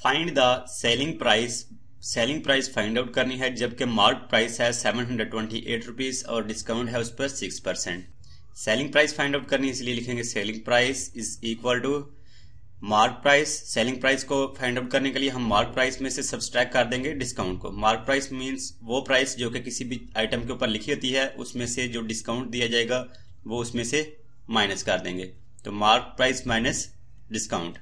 Find the selling price find out करनी है, जबकि मार्क प्राइस है 728 रुपीज और डिस्काउंट है उस पर 6%। सेलिंग प्राइस फाइंड आउट करनी है, इसलिए लिखेंगे selling price is equal to mark price. Selling price को फाइंड आउट करने के लिए हम मार्क प्राइस में से सब्सट्रैक्ट कर देंगे डिस्काउंट को। मार्क प्राइस मींस वो प्राइस जो कि किसी भी आइटम के ऊपर लिखी होती है, उसमें से जो डिस्काउंट दिया जाएगा वो उसमें से माइनस कर देंगे। तो mark price minus discount.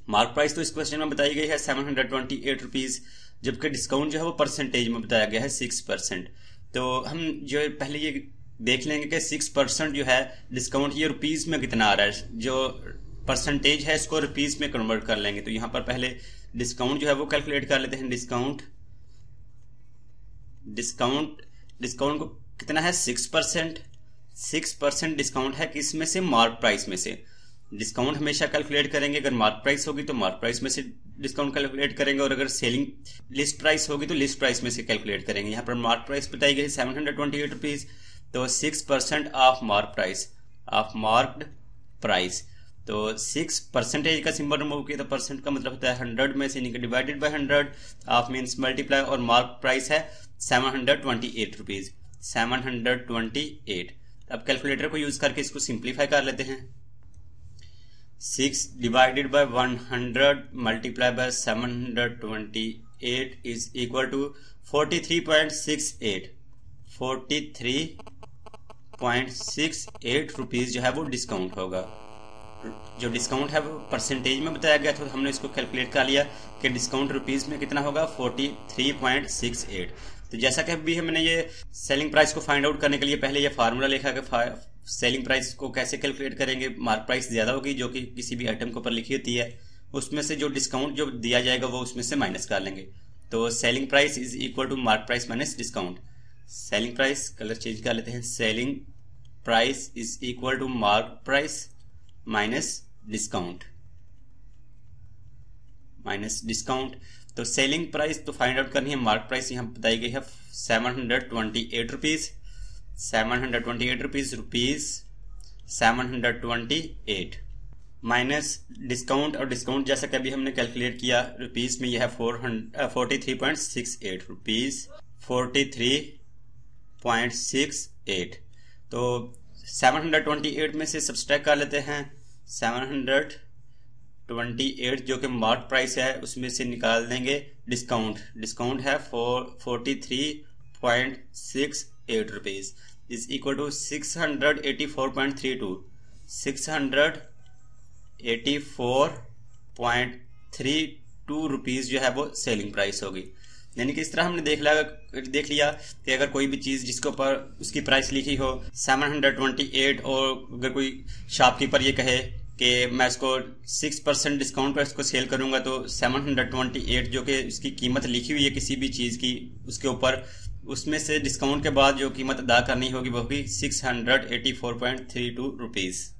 Mark price तो इस क्वेश्चन में बताई गई है 728 रुपीज, जबकि डिस्काउंट जो है वो परसेंटेज में बताया गया है 6%। तो हम जो पहले ये देख लेंगे कि 6% जो है डिस्काउंट ये रुपीज में कितना आ रहा है, जो परसेंटेज है इसको रुपीज में कन्वर्ट कर लेंगे। तो यहां पर पहले डिस्काउंट जो है वो कैलकुलेट कर लेते हैं। डिस्काउंट को कितना है 6% डिस्काउंट है किसमें से, मार्क प्राइस में से। डिस्काउंट हमेशा कैलकुलेट करेंगे, अगर मार्क प्राइस होगी तो मार्क प्राइस में से डिस्काउंट कैलकुलेट करेंगे, और अगर सेलिंग लिस्ट प्राइस होगी तो लिस्ट प्राइस में से कैलकुलेट करेंगे। यहाँ पर मार्क प्राइस बताई गई 728 रुपीज, तो 6% ऑफ मार्क्ड प्राइस। तो 6% का सिंबल रिमूव किया तो परसेंट का मतलब होता है 100 में से divided by 100, of means multiply, और मार्क प्राइस है 728 रुपीज, 728। अब कैलकुलेटर को यूज करके इसको सिंप्लीफाई कर लेते हैं। 6 divided by 100 multiply by 728 is equal to 43.68 rupees जो है वो डिस्काउंट होगा। जो डिस्काउंट है वो परसेंटेज में बताया गया था, तो हमने इसको कैलकुलेट कर लिया कि डिस्काउंट रुपीज में कितना होगा 43.68। तो जैसा कि अभी हमने ये सेलिंग प्राइस को फाइंड आउट करने के लिए पहले ये फार्मूला लिखा कि सेलिंग प्राइस को कैसे कैलकुलेट करेंगे। मार्क प्राइस ज्यादा होगी जो कि किसी भी आइटम के ऊपर लिखी होती है, उसमें से जो डिस्काउंट जो दिया जाएगा वो उसमें से माइनस कर लेंगे। तो selling price is equal to mark price minus discount. Selling price colour change कर लेते हैं, selling price is equal to mark price minus discount. तो सेलिंग प्राइस तो फाइंड आउट करनी है, मार्क प्राइस यहाँ बताई गई है 728 रुपीज, 728 रुपीज 728 माइनस डिस्काउंट, और डिस्काउंट जैसा कि अभी हमने कैलकुलेट किया रुपीज में यह है 43.68 रुपीज 43.68। तो 728 में से सब्सट्रैक्ट कर लेते हैं 728 जो कि मार्क प्राइस है उसमें से निकाल देंगे डिस्काउंट है 43.68 rupees is equal to 684.32 rupees जो है वो सेलिंग प्राइस होगी। यानी कि इस तरह हमने देख लिया कि अगर कोई भी चीज जिसके ऊपर उसकी प्राइस लिखी हो 728, और अगर कोई शॉपकीपर ये कहे कि मैं इसको 6% डिस्काउंट पर इसको सेल करूंगा, तो 728 जो कि उसकी कीमत लिखी हुई है किसी भी चीज की उसके ऊपर, उसमें से डिस्काउंट के बाद जो कीमत अदा करनी होगी वो होगी 684.32 रुपीज।